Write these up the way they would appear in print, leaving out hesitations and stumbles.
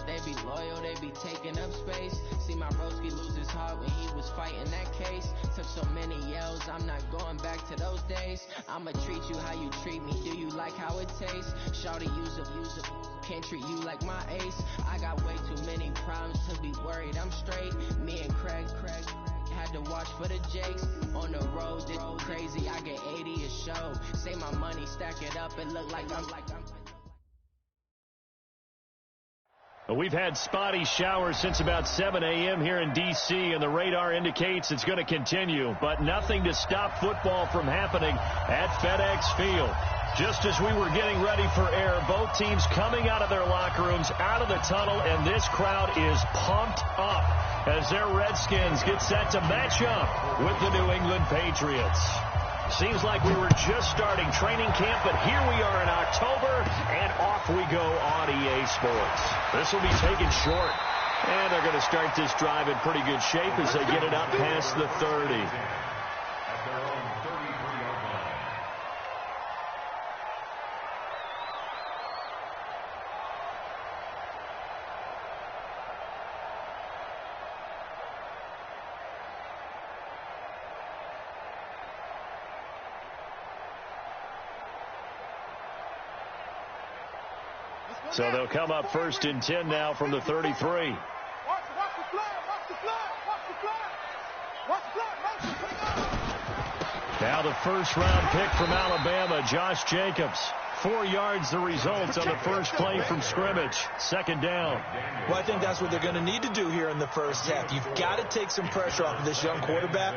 they be loyal, they be taking up space. See my broski lose his heart when he was fighting that case. Took so many yells, I'm not going back to those days. I'ma treat you how you treat me, do you like how it tastes? Shawty, use a, can't treat you like my ace. I got way too many problems to be worried, I'm straight. Me and Craig had to watch for the Jakes. On the road, it's crazy, I get 80 a show. Say my money, stack it up, it look like I'm We've had spotty showers since about 7 a.m. here in D.C., and the radar indicates it's going to continue, but nothing to stop football from happening at FedEx Field. Just as we were getting ready for air, both teams coming out of their locker rooms, out of the tunnel, and this crowd is pumped up as their Redskins get set to match up with the New England Patriots. Seems like we were just starting training camp, but here we are in October, and off we go on EA Sports. This will be taken short, and they're going to start this drive in pretty good shape as they get it up past the 30. So they'll come up 1st and 10 now from the 33. Watch the flag, watch the flag, watch the flag, watch the flag. Now the first-round pick from Alabama, Josh Jacobs. 4 yards the result on the first play from scrimmage. 2nd down. Well, I think that's what they're going to need to do here in the first half. You've got to take some pressure off of this young quarterback,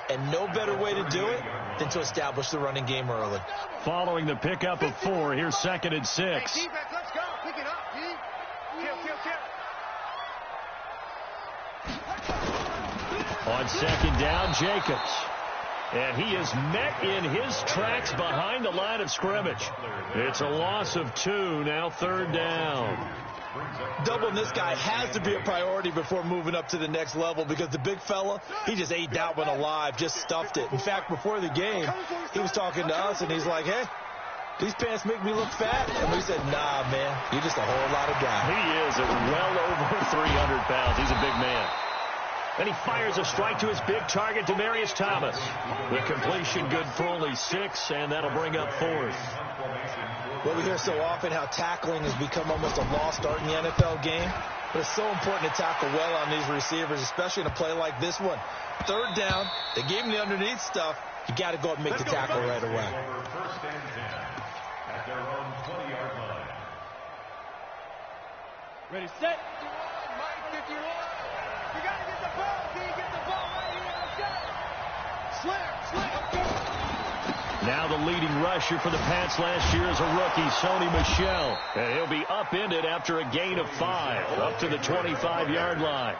and no better way to do it than to establish the running game early. Following the pickup of 4, here's 2nd and 6. Hey, defense, let's go. Pick it up, D. Kill. On 2nd down, Jacobs. And he is met in his tracks behind the line of scrimmage. It's a loss of 2, now 3rd down. Doubling this guy has to be a priority before moving up to the next level because the big fella, he just ate that one alive, just stuffed it. In fact, before the game, he was talking to us, and he's like, hey, these pants make me look fat. And we said, nah, man, you're just a whole lot of guy. He is at well over 300 pounds. He's a big man. And he fires a strike to his big target, Demaryius Thomas. The completion good for only 6, and that'll bring up 4th. Well, we hear so often how tackling has become almost a lost art in the NFL game. But it's so important to tackle well on these receivers, especially in a play like this one. 3rd down, they gave him the underneath stuff. You got to go up and make the tackle right away. First and 10 at their own 20-yard line. Ready, set. 51, Mike, 51. You got to get the ball, D. Get the ball right here. Let's go. Slam. Now the leading rusher for the Pats last year is a rookie, Sony Michel. And he'll be upended after a gain of 5, up to the 25-yard line.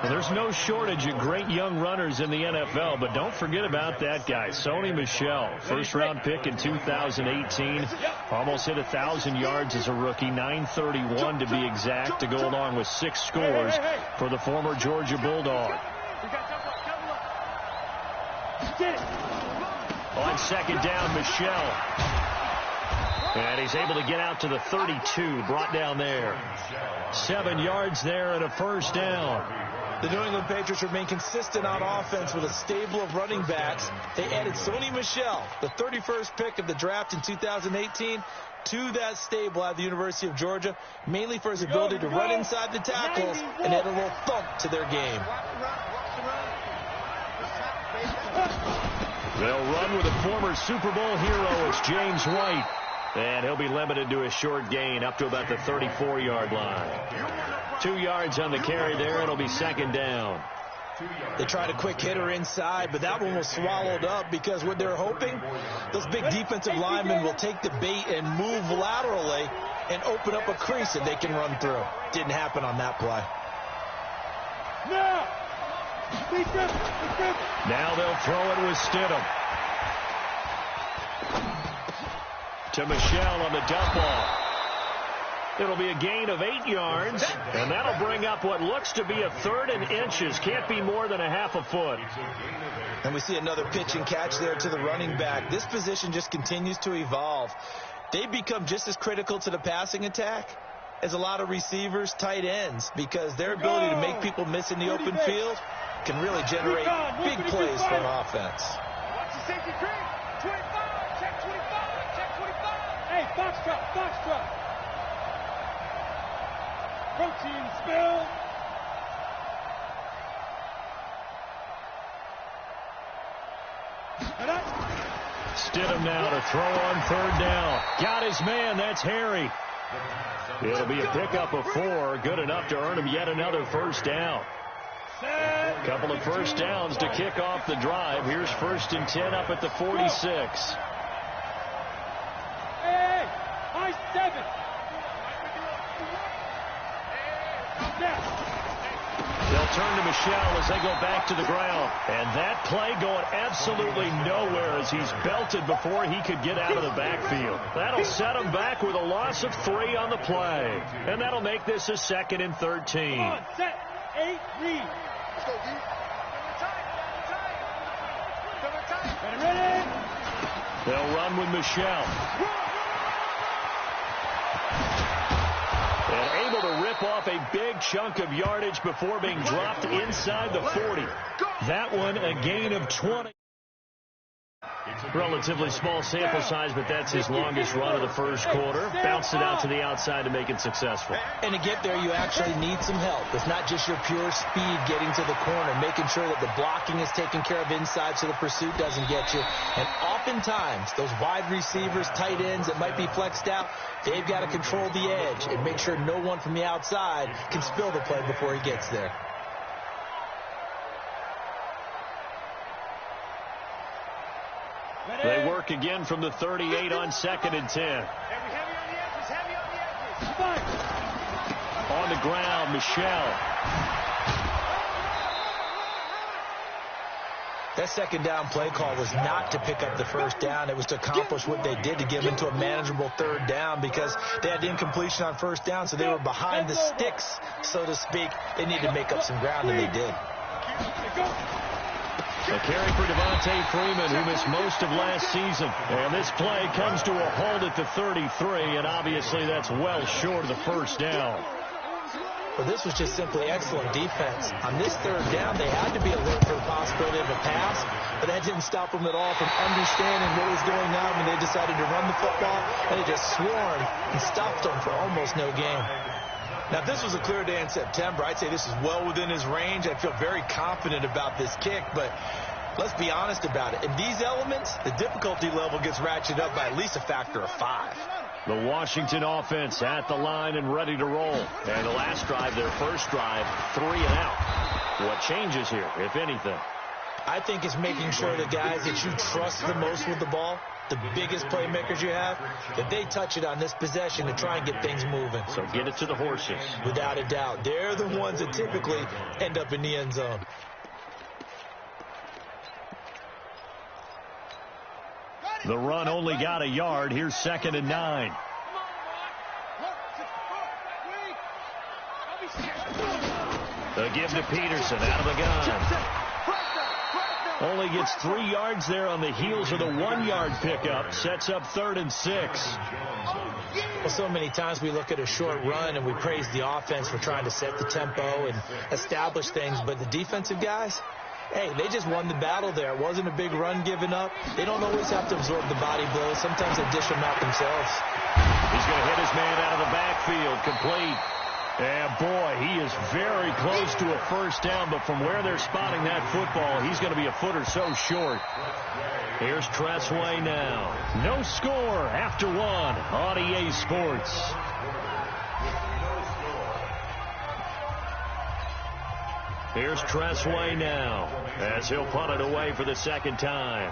Well, there's no shortage of great young runners in the NFL, but don't forget about that guy, Sony Michel. First-round pick in 2018. Almost hit 1,000 yards as a rookie, 931 to be exact, to go along with 6 scores for the former Georgia Bulldog. On 2nd down, Michel. And he's able to get out to the 32, brought down there. 7 yards there and a 1st down. The New England Patriots remain consistent on offense with a stable of running backs. They added Sony Michel, the 31st pick of the draft in 2018, to that stable at the University of Georgia, mainly for his ability to run inside the tackles and add a little thump to their game. They'll run with a former Super Bowl hero. It's James White. And he'll be limited to a short gain up to about the 34-yard line. 2 yards on the carry there. It'll be 2nd down. They tried a quick hitter inside, but that one was swallowed up because what they're hoping, those big defensive linemen will take the bait and move laterally and open up a crease that they can run through. Didn't happen on that play. Now they'll throw it with Stidham. To Michel on the dump ball. It'll be a gain of 8 yards, and that'll bring up what looks to be a 3rd and inches. Can't be more than a half a foot. And we see another pitch and catch there to the running back. This position just continues to evolve. They become just as critical to the passing attack is a lot of receivers, tight ends, because their ability to make people miss in the open field can really generate big plays for an offense. Watch the safety creep. 25, check 25, check 25. Hey, foxtrot. Protein spill. Stidham now to throw on third down. Got his man. That's Harry. It'll be a pickup of 4. Good enough to earn him yet another first down. Couple of first downs to kick off the drive. Here's 1st and 10 up at the 46. Hey, high 7. They'll turn to Michel as they go back to the ground. And that play going absolutely nowhere as he's belted before he could get out of the backfield. That'll set him back with a loss of 3 on the play. And that'll make this a 2nd and 13. Come on, set, 8, read. Let's go, D. Ready? They'll run with Michel. And able to rip off a big chunk of yardage before being dropped inside the 40. That one a gain of 20. Relatively small sample size, but that's his longest run of the first quarter. Bounced it out to the outside to make it successful. And to get there, you actually need some help. It's not just your pure speed getting to the corner, making sure that the blocking is taken care of inside so the pursuit doesn't get you. And oftentimes, those wide receivers, tight ends that might be flexed out, they've got to control the edge and make sure no one from the outside can spill the play before he gets there. They work again from the 38 on 2nd and 10. Heavy on the edges. On the ground, Michel. That 2nd down play call was not to pick up the first down. It was to accomplish what they did to get into a manageable 3rd down because they had incompletion on 1st down, so they were behind the sticks, so to speak. They needed to make up some ground, and they did. A carry for Devontae Freeman, who missed most of last season. And this play comes to a halt at the 33, and obviously that's well short of the first down. Well, this was just simply excellent defense. On this 3rd down, they had to be alert for the possibility of a pass, but that didn't stop them at all from understanding what was going on when they decided to run the football, and they just swarmed and stopped them for almost no gain. Now, if this was a clear day in September, I'd say this is well within his range. I'd feel very confident about this kick, but let's be honest about it. In these elements, the difficulty level gets ratcheted up by at least a factor of 5. The Washington offense at the line and ready to roll. And the last drive, their first drive, 3 and out. What changes here, if anything? I think it's making sure the guys that you trust the most with the ball, the biggest playmakers you have, that they touch it on this possession to try and get things moving. So get it to the horses. Without a doubt. They're the ones that typically end up in the end zone. The run only got a yard. Here's 2nd and 9. The give to Peterson out of the gun. Only gets 3 yards there on the heels of the 1-yard pickup. Sets up 3rd and 6. Well, so many times we look at a short run and we praise the offense for trying to set the tempo and establish things. But the defensive guys, hey, they just won the battle there. It wasn't a big run given up. They don't always have to absorb the body blows. Sometimes they dish them out themselves. He's going to hit his man out of the backfield. Complete. And boy, he is very close to a first down, but from where they're spotting that football, he's going to be a foot or so short. Here's Tressway now. No score after 1 on EA Sports. Here's Tressway now as he'll punt it away for the 2nd time.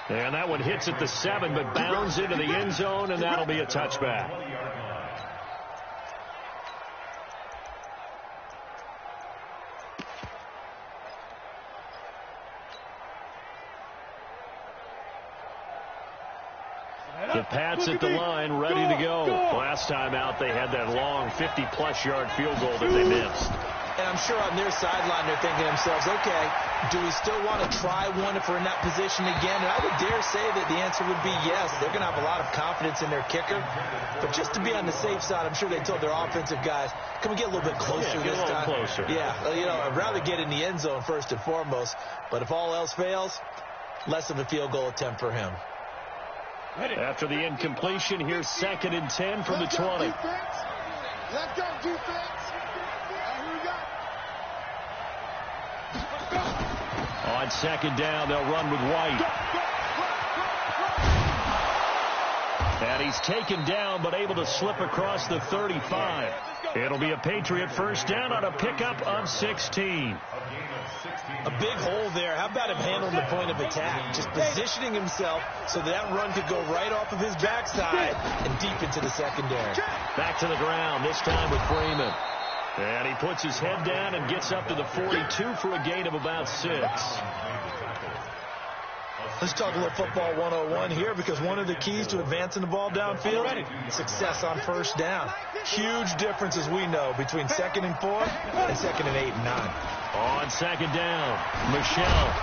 And that one hits at the 7, but bounds into the end zone, and that'll be a touchback. The Pats at the line, ready to go. Last time out, they had that long 50-plus yard field goal that they missed. And I'm sure on their sideline they're thinking to themselves, okay, do we still want to try one if we're in that position again? And I would dare say that the answer would be yes. They're going to have a lot of confidence in their kicker. But just to be on the safe side, I'm sure they told their offensive guys, can we get a little bit closer this time? Closer. Yeah, I'd rather get in the end zone first and foremost. But if all else fails, less of a field goal attempt for him. After the incompletion, here's 2nd and 10 from the 20. Let's go, defense. Here we go. On 2nd down, they'll run with White. And he's taken down, but able to slip across the 35. It'll be a Patriot first down on a pickup of 16. A big hole there. How about him handling the point of attack? Just positioning himself so that run could go right off of his backside and deep into the secondary. Back to the ground, this time with Freeman. And he puts his head down and gets up to the 42 for a gain of about 6. Let's talk a little football 101 here, because one of the keys to advancing the ball downfield, success on first down. Huge difference, as we know, between 2nd and 4 and 2nd and 8 and 9. On 2nd down, Michel.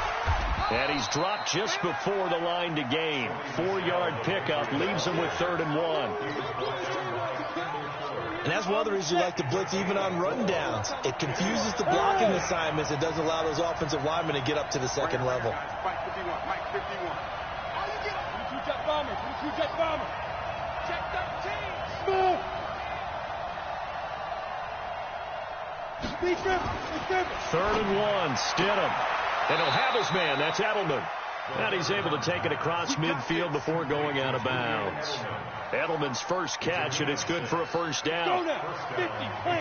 And he's dropped just before the line to gain. 4-yard pickup leaves him with 3rd and 1. And that's one of the reasons you like to blitz even on run downs. It confuses the blocking assignments. It doesn't allow those offensive linemen to get up to the second level. Mike 51. Mike 51. All you get. 22 jet bomber. 22 jet bomber. Check 13. Move. Defense. 3rd and 1, Stidham. And he'll have his man. That's Edelman. And he's able to take it across midfield before going out of bounds. Edelman's first catch, and it's good for a first down.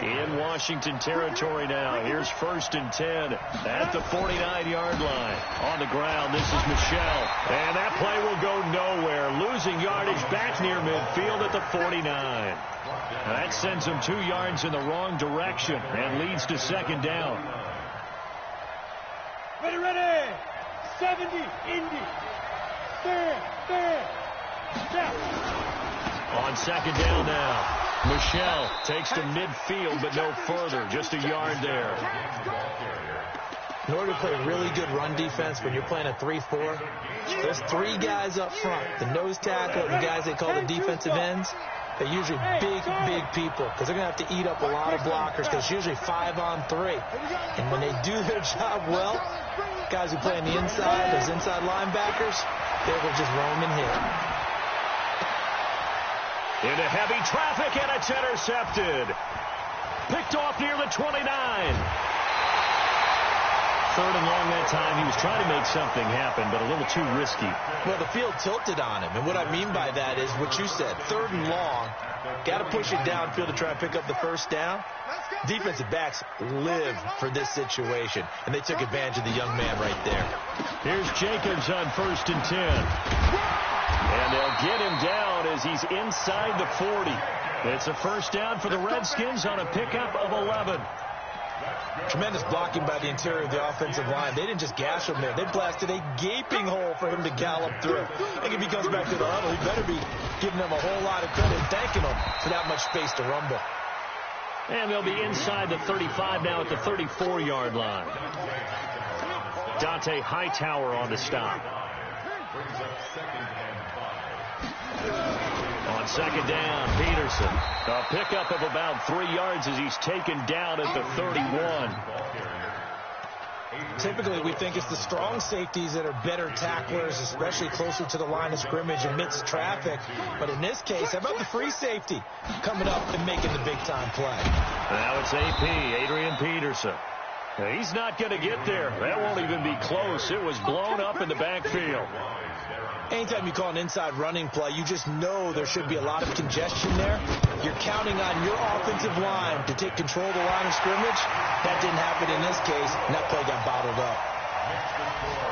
In Washington territory now. Here's 1st and 10 at the 49-yard line. On the ground, this is Michel. And that play will go nowhere. Losing yardage back near midfield at the 49. That sends him 2 yards in the wrong direction and leads to 2nd down. Ready. 70, Indy. Third. Step. On 2nd down now. Michel takes to midfield, but no further. Just a yard there. In order to play really good run defense when you're playing a 3-4, there's 3 guys up front. The nose tackle and the guys they call the defensive ends. They're usually big people, because they're going to have to eat up a lot of blockers, because it's usually 5 on 3. And when they do their job well, guys who play on the inside, those inside linebackers, they will just roam and hit. Into heavy traffic, and it's intercepted. Picked off near the 29. 3rd and long that time. He was trying to make something happen, but a little too risky. Well, the field tilted on him, and what I mean by that is what you said. 3rd and long, got to push it downfield to try and pick up the first down. Defensive backs live for this situation, and they took advantage of the young man right there. Here's Jacobs on 1st and 10. And they'll get him down as he's inside the 40. It's a first down for the Redskins on a pickup of 11. Tremendous blocking by the interior of the offensive line. They didn't just gash him there. They blasted a gaping hole for him to gallop through. I think if he comes back to the huddle, he better be giving them a whole lot of credit and thanking them for that much space to rumble. And they'll be inside the 35 now at the 34-yard line. Dante Hightower on the stop. On 2nd down, Peterson. A pickup of about 3 yards as he's taken down at the 31. Typically, we think it's the strong safeties that are better tacklers, especially closer to the line of scrimmage amidst traffic. But in this case, how about the free safety coming up and making the big-time play? Now it's AP, Adrian Peterson. He's not going to get there. That won't even be close. It was blown up in the backfield. Anytime you call an inside running play, you just know there should be a lot of congestion there. You're counting on your offensive line to take control of the line of scrimmage. That didn't happen in this case, and that play got bottled up.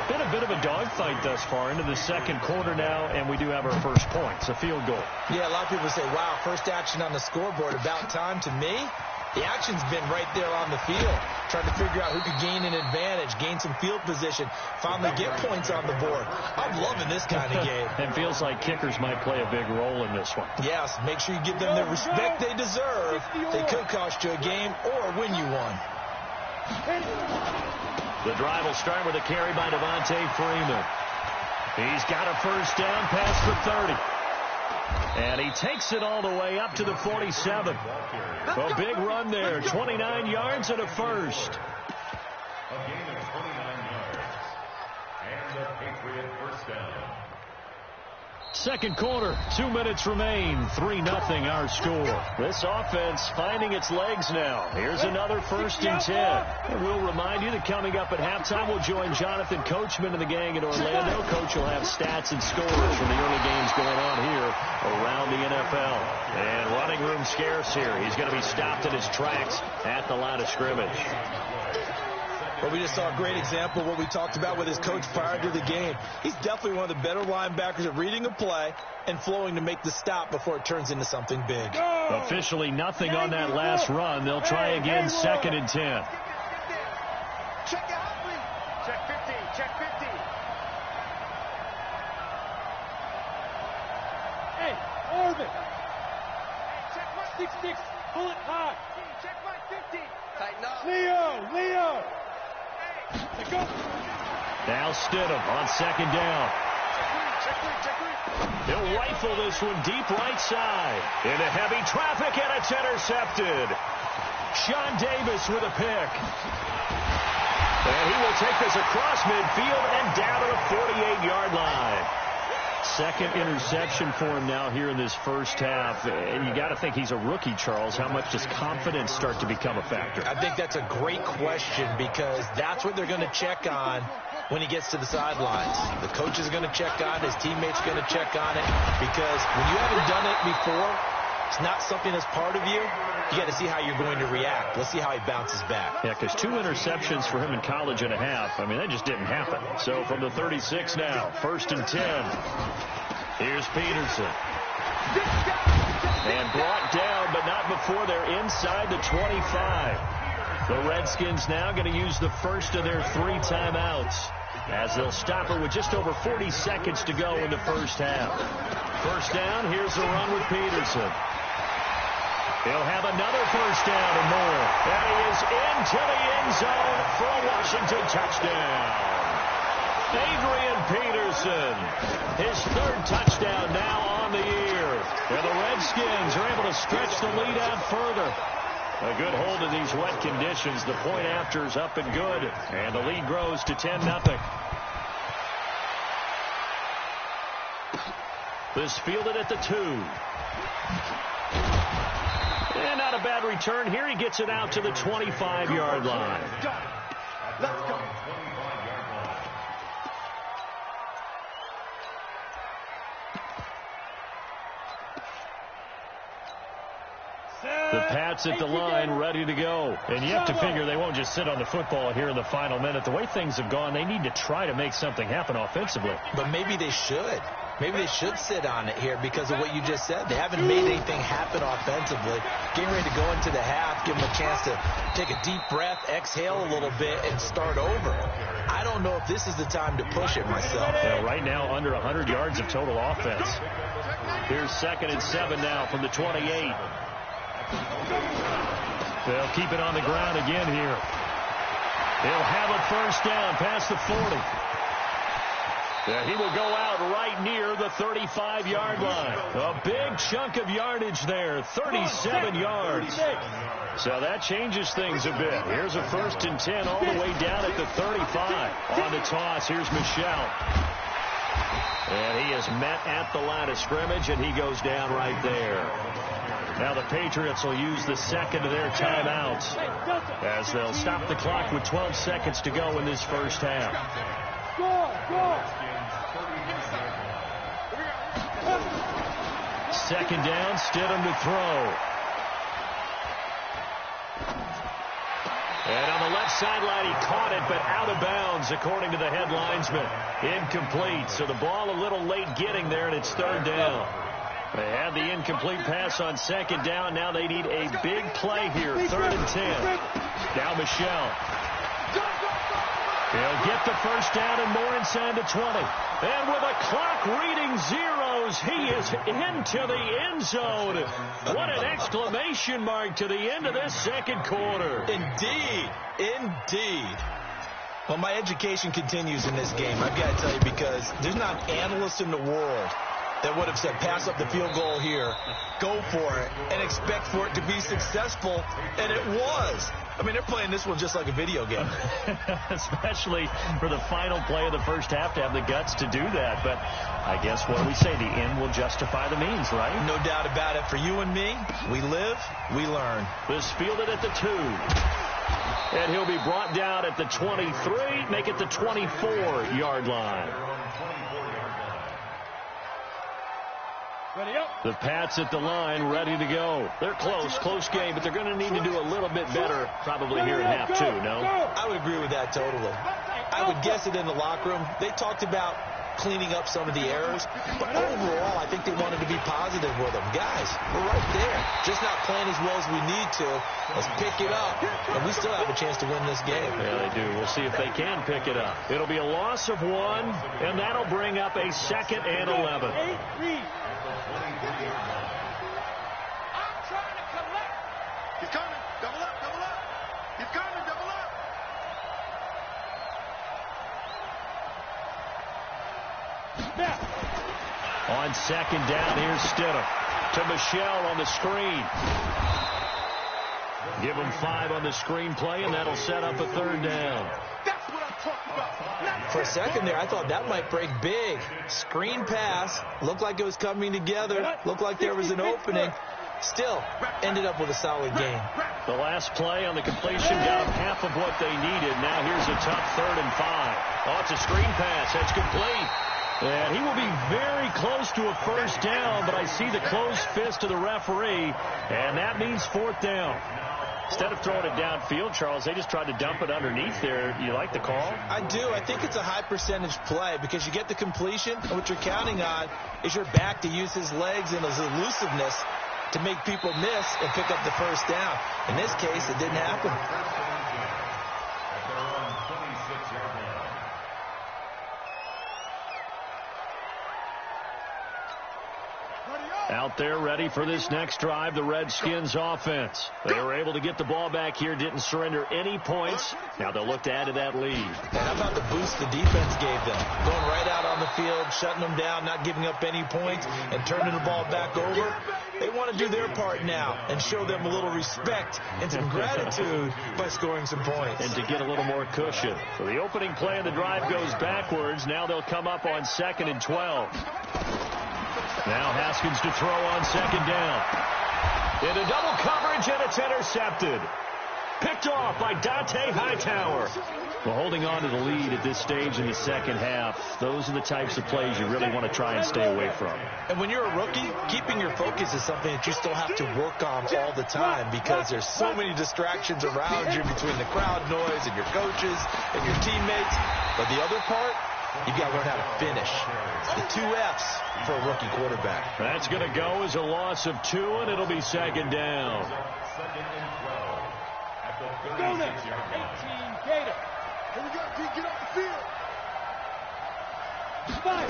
Been a bit of a dogfight thus far into the 2nd quarter now, and we do have our first point. It's a field goal. Yeah, a lot of people say, wow, first action on the scoreboard, about time. To me, the action's been right there on the field, trying to figure out who could gain an advantage, gain some field position, finally get points on the board. I'm loving this kind of game. It feels like kickers might play a big role in this one. Yes, make sure you give them the respect they deserve. They could cost you a game or win you one. The drive will start with a carry by Devontae Freeman. He's got a first down, pass for 30. And he takes it all the way up to the 47. A big run there, 29 yards and a first. A gain of 29 yards. And the Patriot first down. Second quarter, 2 minutes remain, 3-0 our score. This offense finding its legs now. Here's another 1st and 10. And we'll remind you that coming up at halftime, we'll join Jonathan Coachman and the gang in Orlando. Coach will have stats and scores from the early games going on here around the NFL. And running room scarce here. He's going to be stopped in his tracks at the line of scrimmage. Well, we just saw a great example of what we talked about with his coach prior to the game. He's definitely one of the better linebackers at reading a play and flowing to make the stop before it turns into something big. Officially nothing on that last run. They'll try again, 2nd and 10. Check out, please. Check 50. Check 50. Hey, Orban. Check my 6-6. Pull it high. Check my 50. Tighten up. Leo. Hey, go. Now Stidham on 2nd down. Check 3. He'll rifle this one deep right side. Into heavy traffic, and it's intercepted. Sean Davis with a pick. And he will take this across midfield and down to the 48-yard line. Second interception for him now here in this first half. And you got to think he's a rookie, Charles. How much does confidence start to become a factor? I think that's a great question because that's what they're going to check on when he gets to the sidelines. The coach is going to check on it. His teammates are going to check on it because when you haven't done it before, it's not something that's part of you. You got to see how you're going to react. Let's see how he bounces back. Yeah, because 2 interceptions for him in college and a half. I mean, that just didn't happen. So from the 36 now, 1st and 10. Here's Peterson. And brought down, but not before they're inside the 25. The Redskins now going to use the first of their 3 timeouts as they'll stop it with just over 40 seconds to go in the first half. First down, here's the run with Peterson. He'll have another first down and more. And he is into the end zone for a Washington touchdown. Adrian Peterson, his 3rd touchdown now on the year. And the Redskins are able to stretch the lead out further. A good hold of these wet conditions. The point after is up and good. And the lead grows to 10-0. This fielded at the 2. And not a bad return here. He gets it out to the 25-yard line. Let's go. The Pats at the line, ready to go. And you have to figure they won't just sit on the football here in the final minute. The way things have gone, they need to try to make something happen offensively. But maybe they should. Maybe they should sit on it here because of what you just said. They haven't made anything happen offensively. Getting ready to go into the half, give them a chance to take a deep breath, exhale a little bit, and start over. I don't know if this is the time to push it myself. Well, right now, under 100 yards of total offense. Here's 2nd and 7 now from the 28. They'll keep it on the ground again here. He'll have a first down past the 40. Yeah, he will go out right near the 35-yard line. A big chunk of yardage there, 37 yards. So that changes things a bit. Here's a 1st and 10 all the way down at the 35. On the toss, here's Michel. And he is met at the line of scrimmage, and he goes down right there. Now the Patriots will use the 2nd of their timeouts as they'll stop the clock with 12 seconds to go in this first half. Second down, Stidham to throw. And on the left sideline, he caught it, but out of bounds, according to the head linesman. Incomplete, so the ball a little late getting there, and it's 3rd down. They had the incomplete pass on 2nd down. Now they need a big play here, 3rd and 10. Now Michel. He'll get the first down and more inside the 20. And with a clock reading zeros, he is into the end zone. What an exclamation mark to the end of this second quarter. Indeed. Indeed. Well, my education continues in this game, I've got to tell you, because there's not an analyst in the world that would have said pass up the field goal here, go for it, and expect for it to be successful, and it was. I mean, they're playing this one just like a video game. Especially for the final play of the first half to have the guts to do that. But I guess what do we say? The end will justify the means, right? No doubt about it. For you and me, we live, we learn. This fielded at the 2. And he'll be brought down at the 23, make it the 24-yard line. The Pats at the line, ready to go. They're close game, but they're going to need to do a little bit better probably here in half 2, no? I would agree with that totally. I would guess it in the locker room. They talked about cleaning up some of the errors, but overall, I think they wanted to be positive with them. Guys, we're right there. Just not playing as well as we need to. Let's pick it up, and we still have a chance to win this game. Yeah, they do. We'll see if they can pick it up. It'll be a loss of 1, and that'll bring up a 2nd and 11. I'm trying to collect. He's coming. Double up. He's coming. Double up. On 2nd down, here's Stidham to Michelle on the screen. Give him 5 on the screen play, and that'll set up a 3rd down. That's what I'm talking about. For a second there, I thought that might break big. Screen pass. Looked like it was coming together. Looked like there was an opening. Still, ended up with a solid game. The last play on the completion got them half of what they needed. Now here's a tough 3rd and 5. Oh, it's a screen pass. That's complete. And he will be very close to a 1st down, but I see the closed fist of the referee, and that means 4th down. Instead of throwing it downfield, Charles, they just tried to dump it underneath there. You like the call? I do. I think it's a high percentage play because you get the completion, and what you're counting on is your back to use his legs and his elusiveness to make people miss and pick up the 1st down. In this case, it didn't happen. Out there ready for this next drive, the Redskins offense. They were able to get the ball back here, didn't surrender any points. Now they'll look to add to that lead. And how about the boost the defense gave them? Going right out on the field, shutting them down, not giving up any points, and turning the ball back over. They want to do their part now and show them a little respect and some gratitude by scoring some points. And to get a little more cushion. So the opening play of the drive goes backwards. Now they'll come up on 2nd and 12. Now Haskins to throw on 2nd down. Into double coverage, and it's intercepted. Picked off by Dante Hightower. Well, holding on to the lead at this stage in the second half, those are the types of plays you really want to try and stay away from. And when you're a rookie, keeping your focus is something that you still have to work on all the time because there's so many distractions around you between the crowd noise and your coaches and your teammates. But the other part, you've got to learn how to finish. It's the 2 F's for a rookie quarterback. That's going to go as a loss of 2, and it'll be 2nd down. Go now. 18 Gator. Here we go. Get off the field. Fire.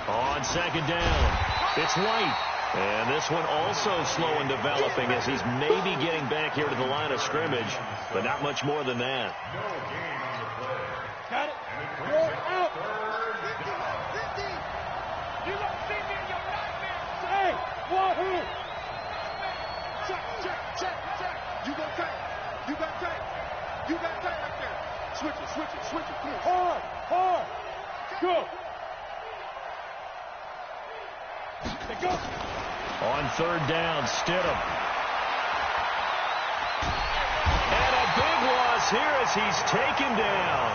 On 2nd down, it's White. And this one also slow in developing as he's maybe getting back here to the line of scrimmage, but not much more than that. Got it. You're out. 50. You don't see me in your nightmares. Hey, wahoo. Check. You go tight. You got tight right there. Switch it. Come on. Hard. Go. They go. On 3rd down, Stidham. And a big loss here as he's taken down.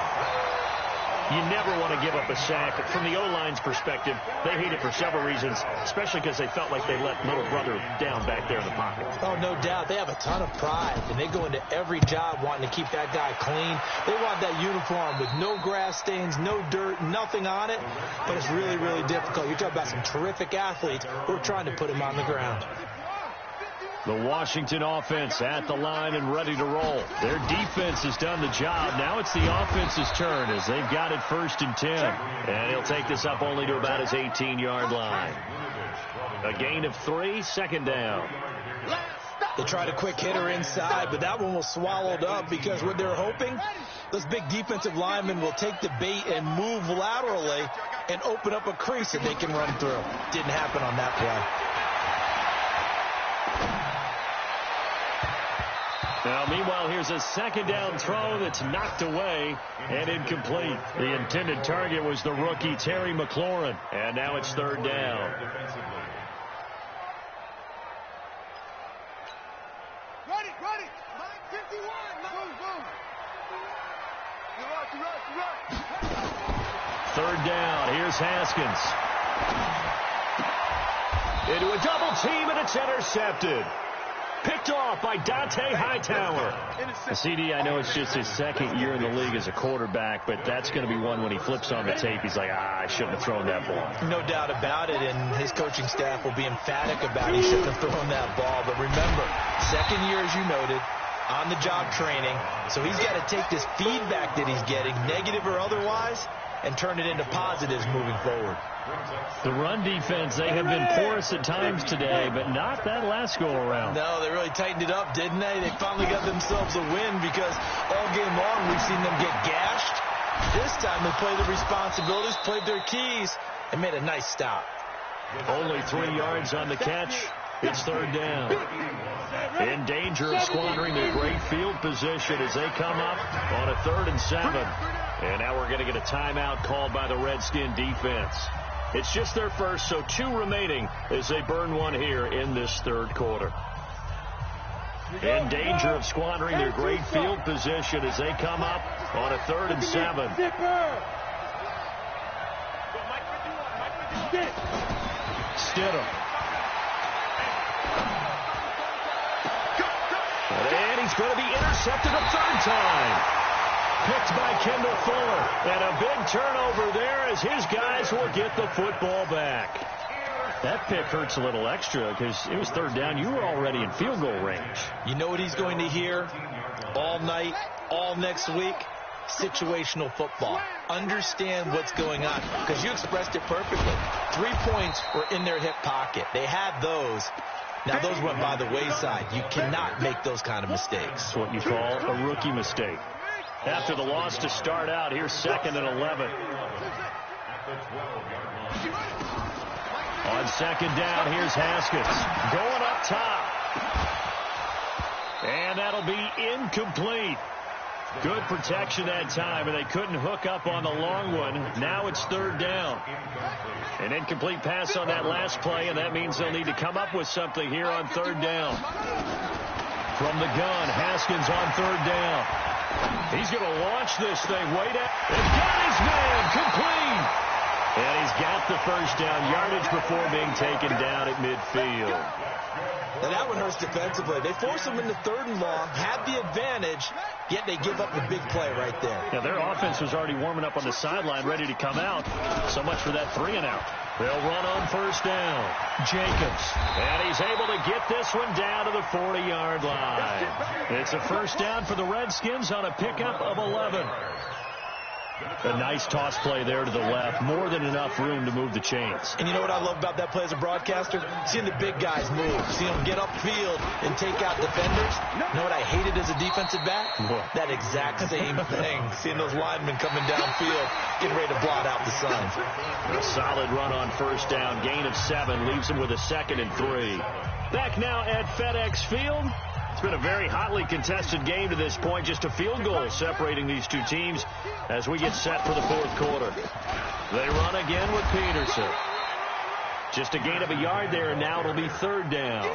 You never want to give up a sack. From the O-line's perspective, they hate it for several reasons, especially because they felt like they let little brother down back there in the pocket. Oh, no doubt. They have a ton of pride, and they go into every job wanting to keep that guy clean. They want that uniform with no grass stains, no dirt, nothing on it, but it's really, really difficult. You're talking about some terrific athletes who are trying to put him on the ground. The Washington offense at the line and ready to roll. Their defense has done the job. Now it's the offense's turn as they've got it 1st and 10. And he'll take this up only to about his 18-yard line. A gain of 3, 2nd down. They tried a quick hitter inside, but that one was swallowed up because what they're hoping, those big defensive linemen will take the bait and move laterally and open up a crease that they can run through. Didn't happen on that play. Now, meanwhile, here's a 2nd down throw that's knocked away and incomplete. The intended target was the rookie Terry McLaurin, and now it's 3rd down. Ready. 51. Move. 3rd down. Here's Haskins. Into a double team, and it's intercepted. Picked off by Dante Hightower. CD, I know it's just his 2nd year in the league as a quarterback, but that's going to be one when he flips on the tape. He's like, I shouldn't have thrown that ball. No doubt about it, and his coaching staff will be emphatic about he shouldn't have thrown that ball. But remember, 2nd year, as you noted, on-the-job training. So he's got to take this feedback that he's getting, negative or otherwise, and turn it into positives moving forward. The run defense, they have been porous at times today, but not that last go-around. No, they really tightened it up, didn't they? They finally got themselves a win because all game long we've seen them get gashed. This time they played the responsibilities, played their keys, and made a nice stop. Only 3 yards on the catch. It's 3rd down. In danger of squandering their great field position as they come up on a 3rd and 7. And now we're going to get a timeout called by the Redskin defense. It's just their first, so 2 remaining as they burn one here in this 3rd quarter. In danger of squandering their great field position as they come up on a 3rd and 7. Stidham. And he's going to be intercepted a 3rd time. Picked by Kendall Fuller. And a big turnover there as his guys will get the football back. That pick hurts a little extra because it was 3rd down. You were already in field goal range. You know what he's going to hear all night, all next week? Situational football. Understand what's going on because you expressed it perfectly. 3 points were in their hip pocket. They had those. Now, those went by the wayside. You cannot make those kind of mistakes. It's what you call a rookie mistake. After the loss to start out, here's 2nd and 11. On 2nd down, here's Haskins. Going up top. And that'll be incomplete. Good protection that time, and they couldn't hook up on the long one. Now it's 3rd down. An incomplete pass on that last play, and that means they'll need to come up with something here on 3rd down. From the gun, Haskins on 3rd down. He's going to launch this thing way down. And got his man complete. And he's got the 1st down yardage before being taken down at midfield. Now that one hurts defensively. They force him into 3rd and long, had the advantage, yet they give up the big play right there. Yeah, their offense was already warming up on the sideline, ready to come out. So much for that 3-and-out. They'll run on 1st down. Jacobs. And he's able to get this one down to the 40-yard line. It's a 1st down for the Redskins on a pickup of 11. A nice toss play there to the left. More than enough room to move the chains. And you know what I love about that play as a broadcaster? Seeing the big guys move. Seeing them get upfield and take out defenders. You know what I hated as a defensive back? What? That exact same thing. Seeing those linemen coming downfield, getting ready to blot out the sun. A solid run on 1st down. Gain of 7. Leaves him with a 2nd and 3. Back now at FedEx Field. It's been a very hotly contested game to this point. Just a field goal separating these two teams as we get set for the 4th quarter. They run again with Peterson. Just a gain of a yard there, and now it'll be 3rd down.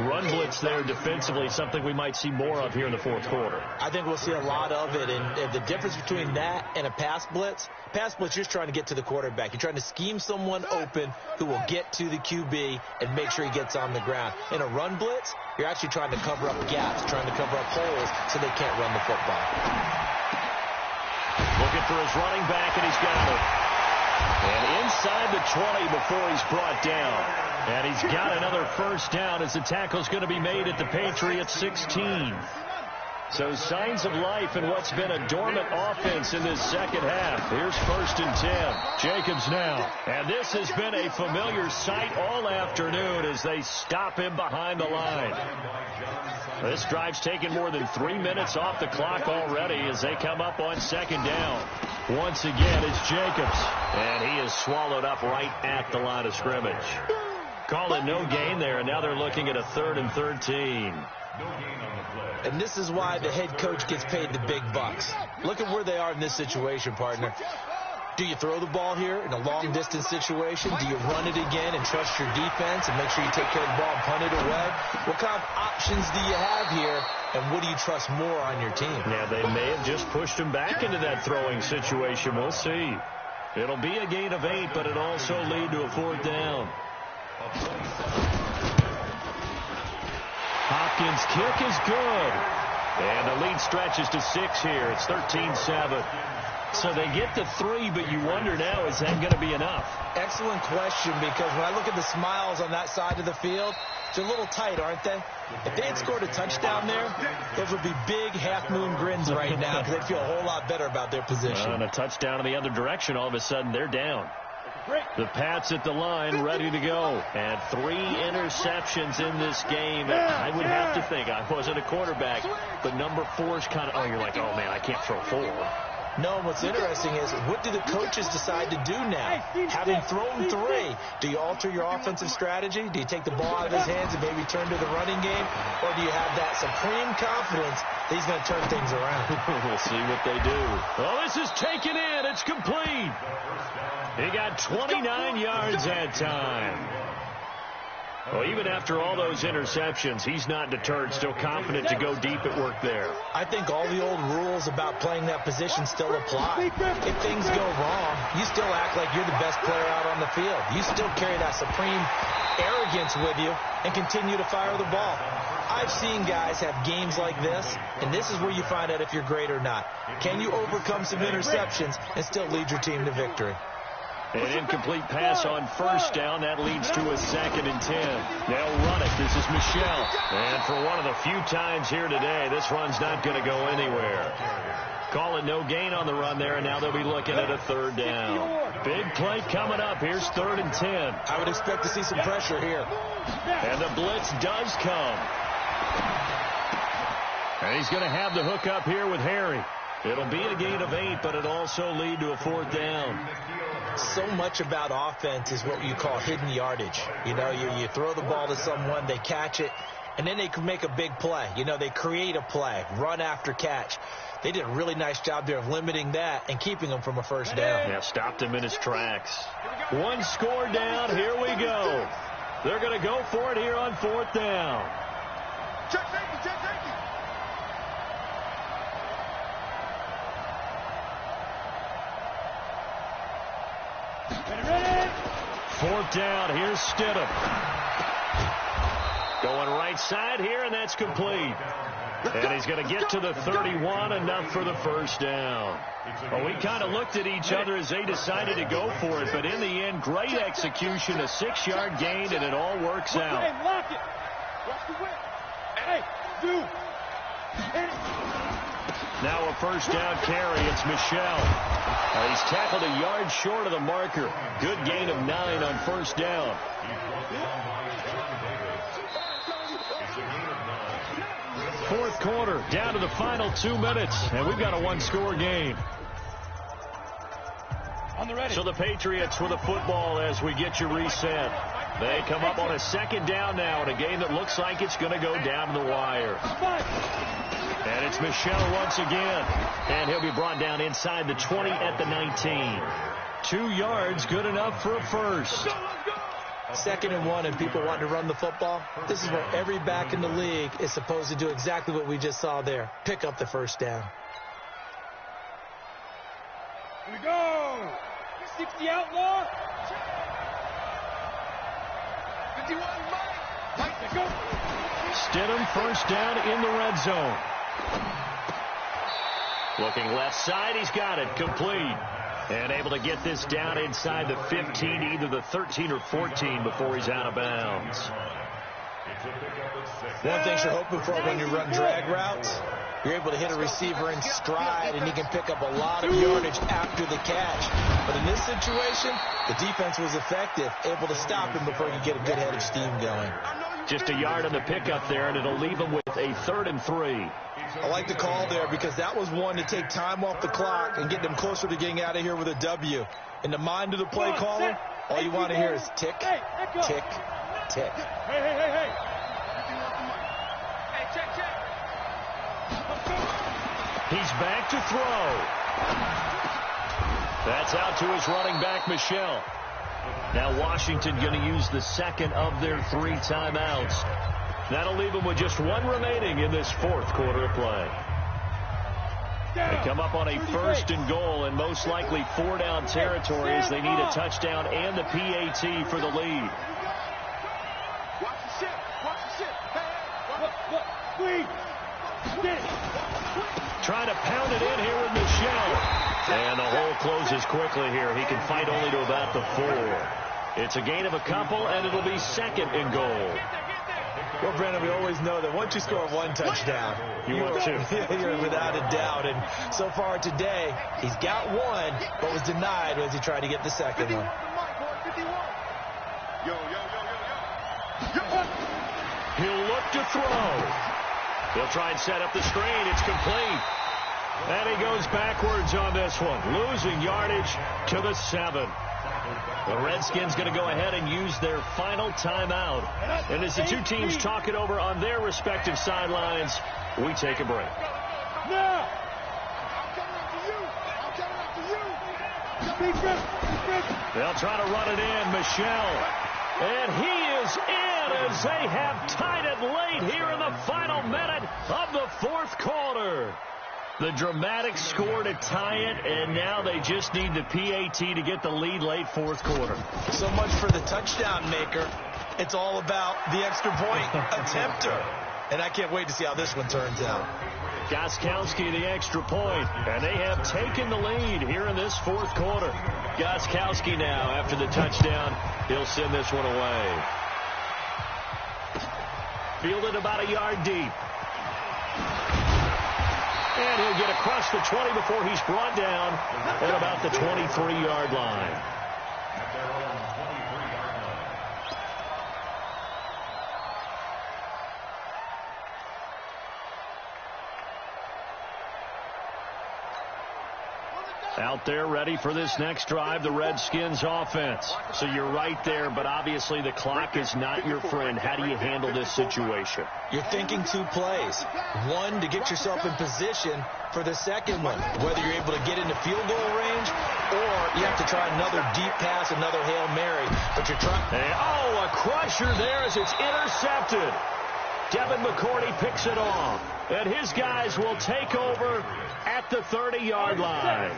Run blitz there defensively, something we might see more of here in the 4th quarter. I think we'll see a lot of it, and the difference between that and a pass blitz, you're just trying to get to the quarterback. You're trying to scheme someone open who will get to the QB and make sure he gets on the ground. In a run blitz, you're actually trying to cover up gaps, trying to cover up holes so they can't run the football. Looking for his running back, and he's got it. And inside the 20 before he's brought down. And he's got another first down as the tackle's going to be made at the Patriots 16. So signs of life in what's been a dormant offense in this second half. Here's 1st and 10. Jacobs now. And this has been a familiar sight all afternoon as they stop him behind the line. This drive's taken more than 3 minutes off the clock already as they come up on 2nd down. Once again, it's Jacobs. And he is swallowed up right at the line of scrimmage. Call it no gain there, and now they're looking at a 3rd and 13. And this is why the head coach gets paid the big bucks. Look at where they are in this situation, partner. Do you throw the ball here in a long-distance situation? Do you run it again and trust your defense and make sure you take care of the ball and punt it away? What kind of options do you have here, and what do you trust more on your team? Yeah, they may have just pushed him back into that throwing situation. We'll see. It'll be a gain of 8, but it'll also lead to a 4th down. Hopkins' kick is good. And the lead stretches to 6 here. It's 13-7. So they get to 3, but you wonder now, is that going to be enough? Excellent question, because when I look at the smiles on that side of the field, they're a little tight, aren't they? If they had scored a touchdown there, those would be big half-moon grins right now because they'd feel a whole lot better about their position. And a touchdown in the other direction, all of a sudden they're down. The Pats at the line, ready to go. And 3 interceptions in this game. I would have to think, I wasn't a quarterback, but number 4 is kind of, oh, you're like, oh, man, I can't throw 4. No, what's interesting is, what do the coaches decide to do now? Having thrown 3, do you alter your offensive strategy? Do you take the ball out of his hands and maybe turn to the running game? Or do you have that supreme confidence that he's going to turn things around? We'll see what they do. Oh, this is taken in. It's complete. He got 29 yards that time. Well, even after all those interceptions, he's not deterred, still confident to go deep at work there. I think all the old rules about playing that position still apply. If things go wrong, you still act like you're the best player out on the field. You still carry that supreme arrogance with you and continue to fire the ball. I've seen guys have games like this, and this is where you find out if you're great or not. Can you overcome some interceptions and still lead your team to victory? An incomplete pass on 1st down. That leads to a 2nd and 10. They'll run it. This is Michel. And for one of the few times here today, this run's not going to go anywhere. Call it no gain on the run there, and now they'll be looking at a 3rd down. Big play coming up. Here's 3rd and 10. I would expect to see some pressure here. And the blitz does come. And he's going to have the hook up here with Harry. It'll be a gain of 8, but it'll also lead to a 4th down. So much about offense is what you call hidden yardage. You know, you throw the ball to someone, they catch it, and then they can make a big play. You know, they create a play, run after catch. They did a really nice job there of limiting that and keeping him from a 1st down. Yeah, stopped him in his tracks. 1 score down. Here we go. They're going to go for it here on 4th down. Check safety, check safety. 4th down. Here's Stidham. Going right side here, and that's complete. And he's going to get to the 31, enough for the 1st down. Well, we kind of looked at each other as they decided to go for it, but in the end, great execution, a 6-yard gain, and it all works out. Hey, lock it. Watch the whip. Hey, do. Now a 1st down carry. It's Michel. He's tackled a yard short of the marker. Good gain of 9 on 1st down. 4th quarter, down to the final 2 minutes, and we've got a 1-score game. So the Patriots with the football as we get you reset. They come up on a 2nd down now in a game that looks like it's going to go down to the wire. And it's Michel once again. And he'll be brought down inside the 20 at the 19. 2 yards, good enough for a 1st. 2nd and 1, and people want to run the football. This is where every back in the league is supposed to do exactly what we just saw there. Pick up the 1st down. Here we go. 60 outlaw. 51 Mike. Let's go. Stidham 1st down in the red zone. Looking left side, he's got it, complete. And able to get this down inside the 15, either the 13 or 14 before he's out of bounds. One thing you're hoping for when you run drag routes, you're able to hit a receiver in stride, and he can pick up a lot of yardage after the catch. But in this situation, the defense was effective, able to stop him before he could get a good head of steam going. Just a yard on the pickup there, and it'll leave him with a 3rd and 3. I like the call there because that was one to take time off the clock and get them closer to getting out of here with a W. In the mind of the play caller, all you want to hear is tick, tick, tick. Hey. He's back to throw. That's out to his running back, Michel. Now Washington going to use the second of their 3 timeouts. That'll leave them with just 1 remaining in this 4th quarter of play. They come up on a 1st and goal and most likely 4 down territory as they need a touchdown and the PAT for the lead. Trying to pound it in here with Michel. And the hole closes quickly here. He can fight only to about the 4. It's a gain of a couple, and it'll be 2nd and goal. Well, Brandon, we always know that once you score 1 touchdown, you're without a doubt. And so far today, he's got 1, but was denied as he tried to get the 2nd one. He'll look to throw. He'll try and set up the screen. It's complete. And he goes backwards on this one, losing yardage to the 7. The Redskins going to go ahead and use their final timeout. And as the 2 teams talk it over on their respective sidelines, we take a break. Now! They'll try to run it in, Michel. And he is in as they have tied it late here in the final minute of the 4th quarter. The dramatic score to tie it, and now they just need the PAT to get the lead late 4th quarter. So much for the touchdown maker. It's all about the extra point attempter. And I can't wait to see how this one turns out. Gostkowski the extra point, and they have taken the lead here in this 4th quarter. Gostkowski now, after the touchdown, he'll send this one away. Fielded about a yard deep. And he'll get across the 20 before he's brought down at about the 23-yard line. Out there ready for this next drive, the Redskins offense. So you're right there, but obviously the clock is not your friend. How do you handle this situation? You're thinking 2 plays. 1 to get yourself in position for the 2nd one, whether you're able to get into field goal range or you have to try another deep pass, another Hail Mary. But you're trying. A crusher there as it's intercepted. Devin McCourty picks it off, and his guys will take over at the 30-yard line.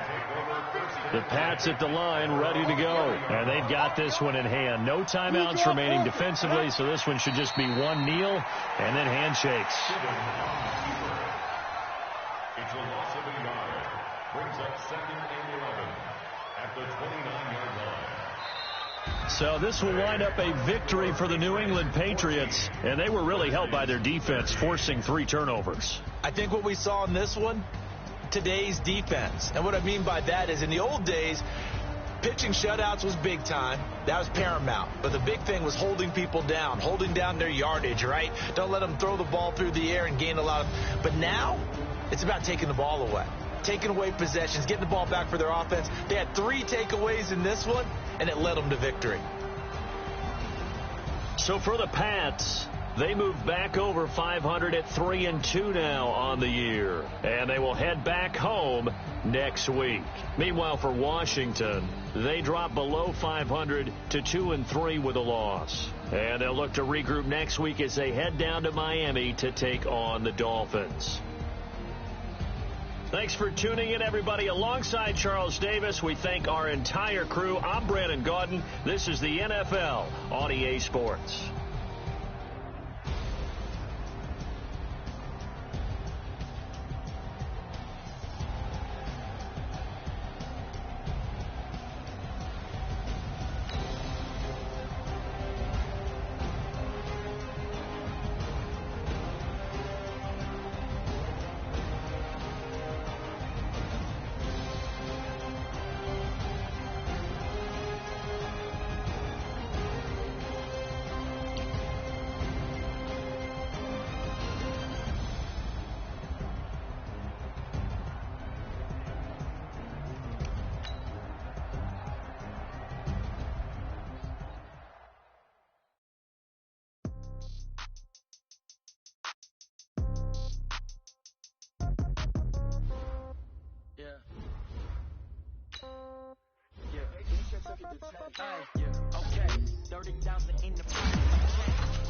The Pats at the line ready to go, and they've got this one in hand. No timeouts remaining defensively, so this one should just be 1 kneel and then handshakes. It's a loss of a yard. Brings up 2nd and 11 at the 29-yard line. So this will wind up a victory for the New England Patriots, and they were really helped by their defense, forcing 3 turnovers. I think what we saw in this one, today's defense. And what I mean by that is in the old days, pitching shutouts was big time. That was paramount. But the big thing was holding people down, holding down their yardage, right? Don't let them throw the ball through the air and gain a lot of. But now it's about taking the ball away, taking away possessions, getting the ball back for their offense. They had 3 takeaways in this one, and it led them to victory. So for the Pats, they move back over 500 at 3-2 now on the year. And they will head back home next week. Meanwhile, for Washington, they drop below 500 to 2-3 with a loss. And they'll look to regroup next week as they head down to Miami to take on the Dolphins. Thanks for tuning in, everybody. Alongside Charles Davis, we thank our entire crew. I'm Brandon Gaudin. This is the NFL on EA Sports. Okay, 30,000 in the pocket.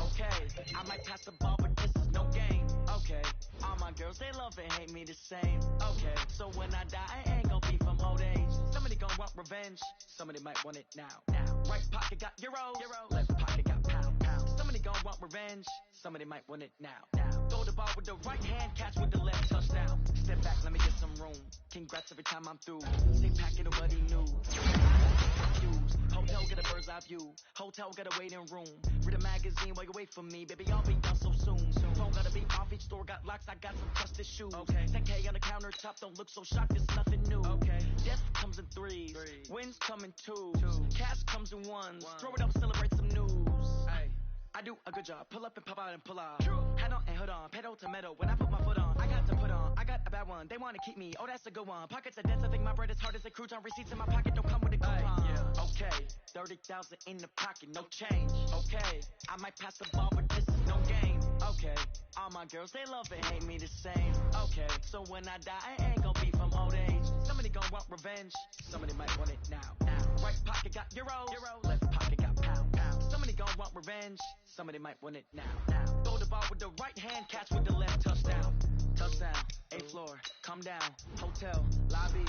Okay, I might pass the ball, but this is no game. Okay, all my girls, they love and hate me the same. Okay, so when I die, I ain't gon' be from old age. Somebody gon' want revenge, somebody might want it now. Right pocket got euros, left pocket got pound. Somebody gon' want revenge, somebody might want it now. Throw the ball with the right hand, catch with the left, touchdown. Step back, let me get some room. Congrats every time I'm through. Same packet of what he knew. Hotel get a bird's eye view. Hotel got a waiting room. Read a magazine while you wait for me. Baby, I'll be done so soon. Phone gotta be off, each store got locks. I got some trusted shoes. Okay. 10K on the countertop, don't look so shocked. It's nothing new. Okay. Death comes in threes. Wins come in twos. Cash comes in ones. Throw it up, celebrate some news. Ay. I do a good job. Pull up and pop out and pull out. Head on and hood on. Pedal to metal. When I put my foot on, I got to put on. I got a bad one. They want to keep me. Oh, that's a good one. Pockets are dense. I think my bread is hard as a crouton. Receipts in my pocket don't come with a coupon. Okay. 30,000 in the pocket. No change. Okay. I might pass the ball, but this is no game. Okay. All my girls, they love and hate me the same. Okay. So when I die, I ain't gon' be from old age. Somebody gon' want revenge. Somebody might want it now. Right pocket got euros. Left pocket got pound. Somebody gon' want revenge. Somebody might want it now. Throw the ball with the right hand, catch with the left, touchdown. Touchdown, 8th floor, come down, hotel, lobby.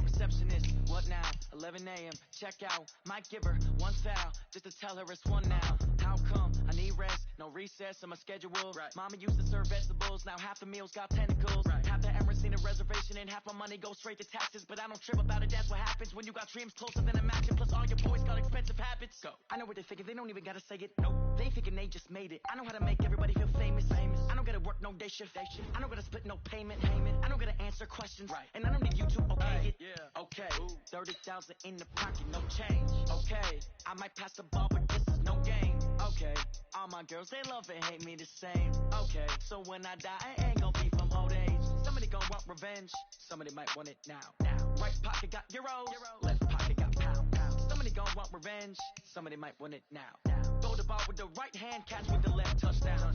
Receptionist, what now? 11 a.m., check out. Might give her one foul, just to tell her it's one now. How come? I need rest, no recess in my schedule. Right. Mama used to serve vegetables, now half the meals got tentacles. Right. Half the Emirates need a reservation and half my money goes straight to taxes. But I don't trip about it, that's what happens when you got dreams closer than a mansion. Plus all your boys got expensive habits. Go. I know what they thinking, they don't even gotta say it. Nope. They thinking they just made it. I know how to make everybody feel famous. I don't gotta work no day shift. I don't gotta split no payment. I don't gotta answer questions. Right. And I don't need you to okay it. Yeah. Okay. 30,000 in the pocket, no change. Okay. I might pass the ball, but this is no game. Okay. All my girls, they love and hate me the same. Okay. So when I die, I ain't gon' be from old age. Somebody gon' want revenge. Somebody might want it now. Right pocket got euros. Left pocket got pound. Somebody gon' want revenge. Somebody might want it now. Throw the ball with the right hand, catch with the left, touchdown.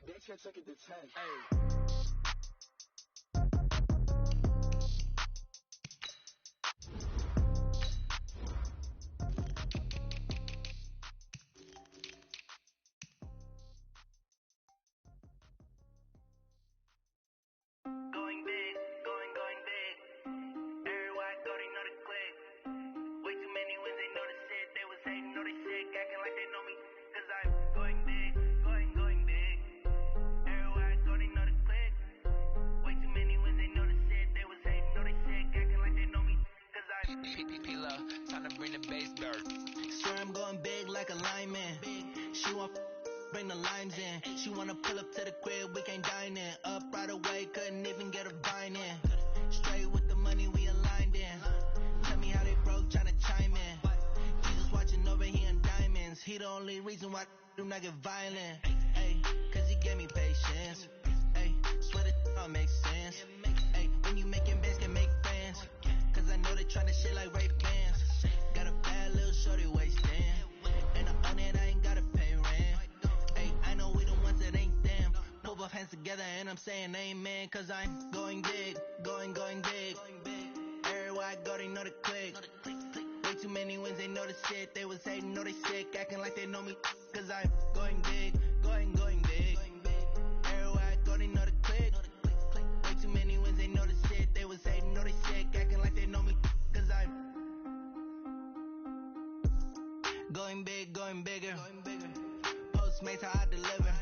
They can't take it to 10. Hey. Going big, going big. Everybody thought they know the click. Way too many wins, they know the shit. They was hating, know they sick, acting like they know me. Cause I'm going big, going big. Everybody thought they know the click. Way too many wins, they know the shit. They was hating, know they sick, acting like they know me. Cause I'm P-Lo, time to bring the bass dirt. Swear I'm going big like a lineman. She want bring the limes in. She wanna pull up to the crib, we can't dine in. Up right away, couldn't even get a vine in. Straight with the money we aligned in. Tell me how they broke, tryna chime in. Jesus watching over here in diamonds. He the only reason why I do not get violent. Ay, cause he gave me patience. Ay, swear that all makes sense. Ay, when you making bands, can make friends. Cause I know they tryna shit like Ray Bans. Got a bad little shorty wasting. And I own it, I ain't gotta pay rent. Ay, I know we the ones that ain't them. Put both hands together and I'm saying amen. Cause I'm going big, going big. Everywhere I go, they know the click. Way too many wins, they know the shit. They was hating, know they sick, acting like they know me. Cause I'm going big, going big. Everywhere I go, they know the click. Way too many wins, they know the shit. They was hating, know they sick, acting like they know me. Cause I'm going big, going bigger. Postmates, how I deliver.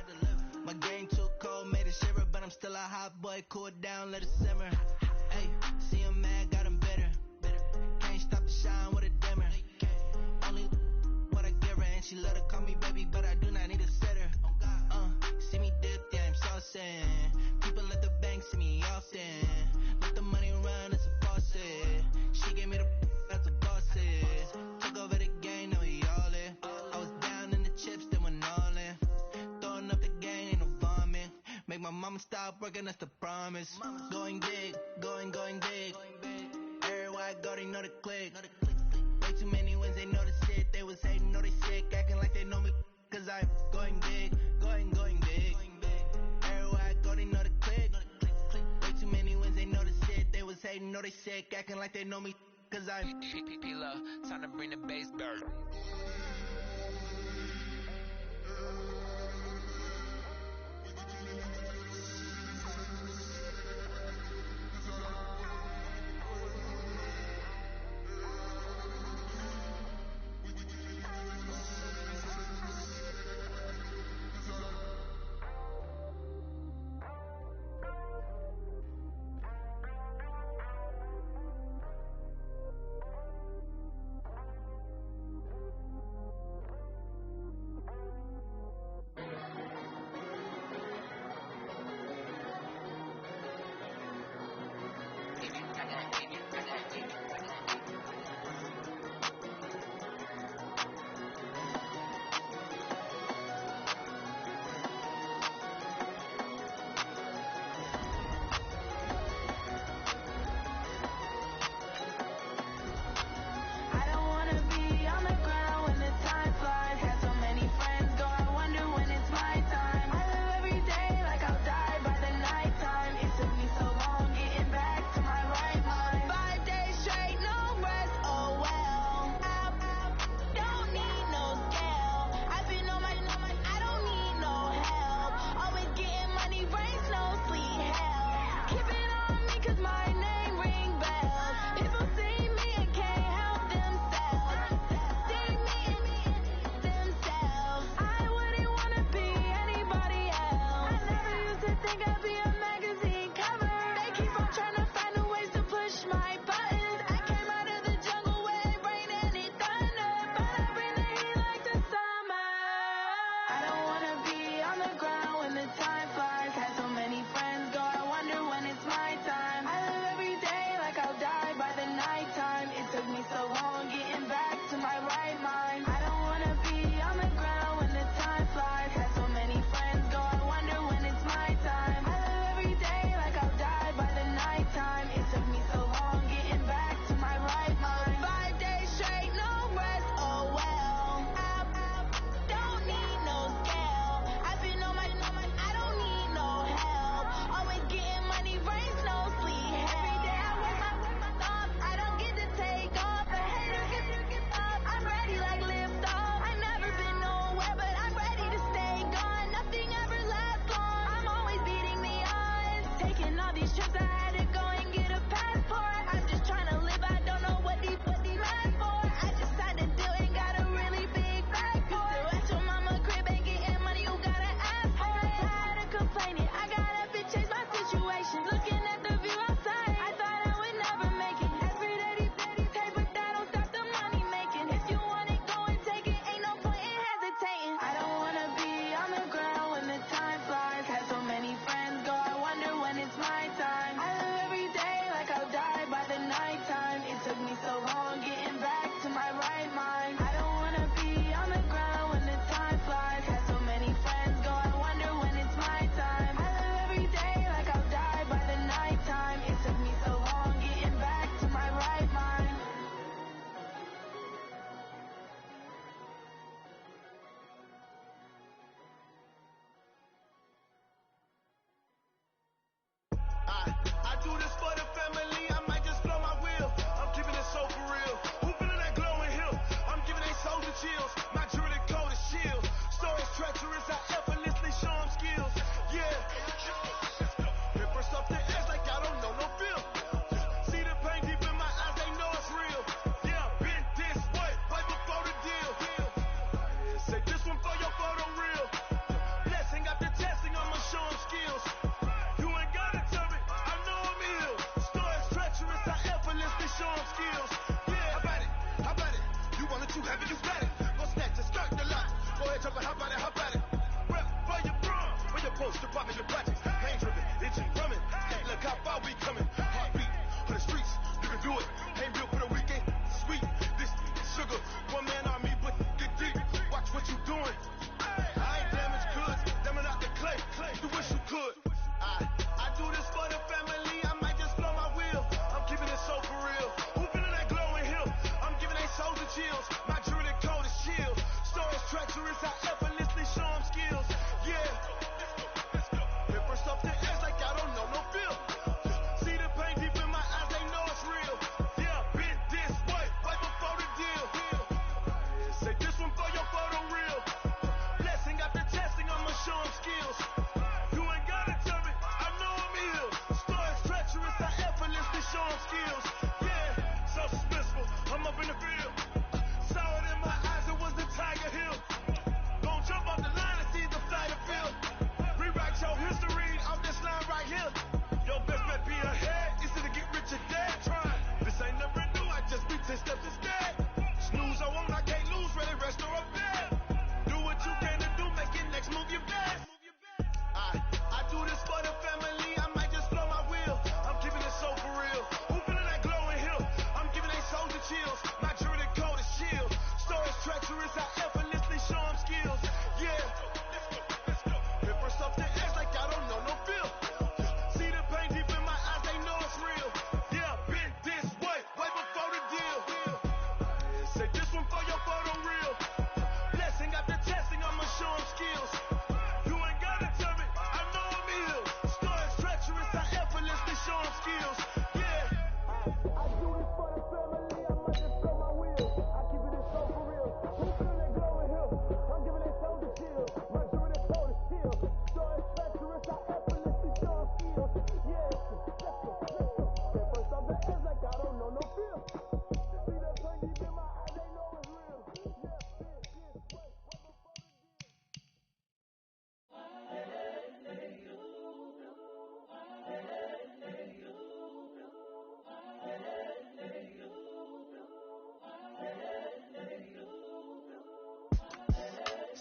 My game too cold, made it shiver. But I'm still a hot boy, cool it down, let it simmer. Hey, see him mad, got him bitter. Can't stop the shine with a dimmer. Only what I give her, and she let her call me baby, but I do not need a sitter. See me dip, yeah, I'm saucing. People at the bank see me often. Let the money run, it's a faucet. She gave me the that's a faucet. Took over the game, now we all in. I was down in the chips, then went all in. Throwing up the game, ain't no vomit. Make my mama stop working, that's the promise. Going big, going big. Everywhere I go, they know the click. Way too many wins, they know the shit. They was hating, know they sick, acting like they know me. Cause I'm going big, going big. Everywhere I go, they know the click. Way too many wins, they know the shit. They was hating, know they sick, acting like they know me. Cause cause I'm P-P-P-Love, time to bring the bass bird.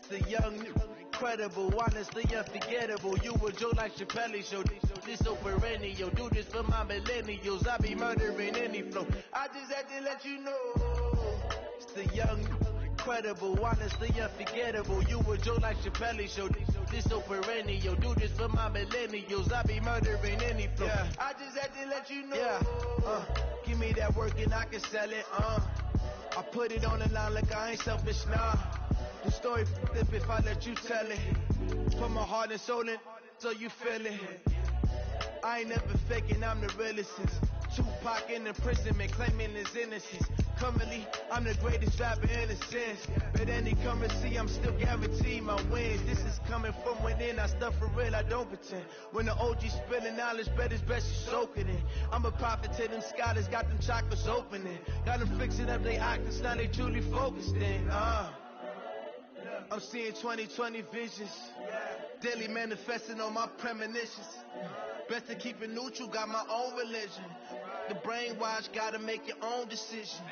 The young, incredible, honestly unforgettable. You a Joe like Chappelle show. This so perennial. Do this for my millennials. I be murdering any flow. I just had to let you know. It's the young, incredible, honestly unforgettable. You a Joe like Chappelle show. This so perennial. Do this for my millennials. I be murdering any flow. Yeah. I just had to let you know. Yeah. Give me that work and I can sell it. I put it on the line like I ain't selfish, nah. The story flip if I let you tell it. Put my heart and soul in so you feel it. I ain't never faking, I'm the realest. Tupac in imprisonment, claiming his innocence. Currently, I'm the greatest rapper in a sense. But any currency, I'm still guaranteed my wins. This is coming from within, I stuff for real, I don't pretend. When the OG spilling knowledge, bet it's best you soak it in. I'm a prophet to them scholars, got them chakras opening. Got them fixing up they octaves, now they truly focused in. I'm seeing 2020 visions. Daily manifesting on my premonitions. Best to keep it neutral, got my own religion. The brainwash, gotta make your own decision.